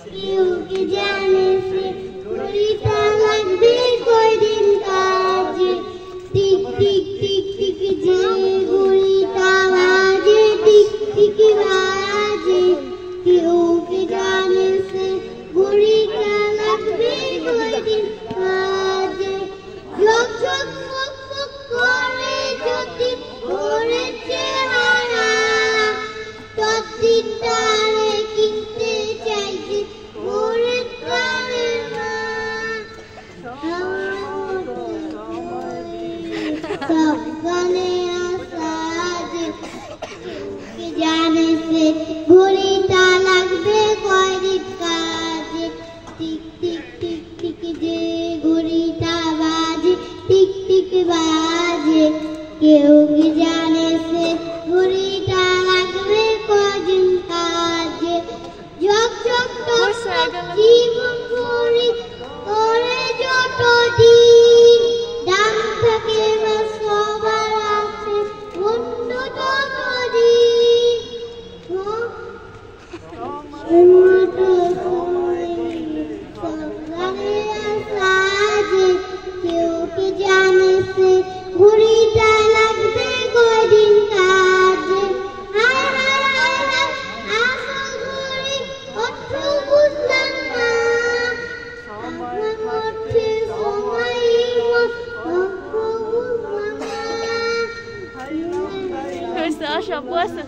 কেউ কি জানে সে ঘড়িটা লাগবে কয়দিন কাজে টিক টিক টিক টিক যে ঘড়িটা বাজে টিক টিক বাজে কেউ কি জানে সে ঘড়িটা লাগবে কয়দিন কাজে ঝক ঝক ফক ফক করে যদি ঘোরে চেহারা ততদিনটারে কিনতে চাইছে ঘোরের প্রাণের মা সব গানে আসা যে কে জানে সে ঘড়িটা লাগবে কয়দিন কাজে টিক টিক টিক টিক যে ঘড়িটা বাজে টিক টিক বাজে কেউ কি জানে সে ঘড়িটা লাগবে কয়দিন কাজে ঝক ঝক ঝক জীবন ঘড়ি করে যতদিন দাম থাকে বা সবার আছে অন্য ততদিন কেউ কি জানে সে ঘড়িটা লাগবে কয়দিন কাজে হায় হায় হায় হায় আসল ঘড়ি অর্থ বুঝলাম না আমার মধ্যে সময় অর্থ বুঝলাম না Sasha, puasa.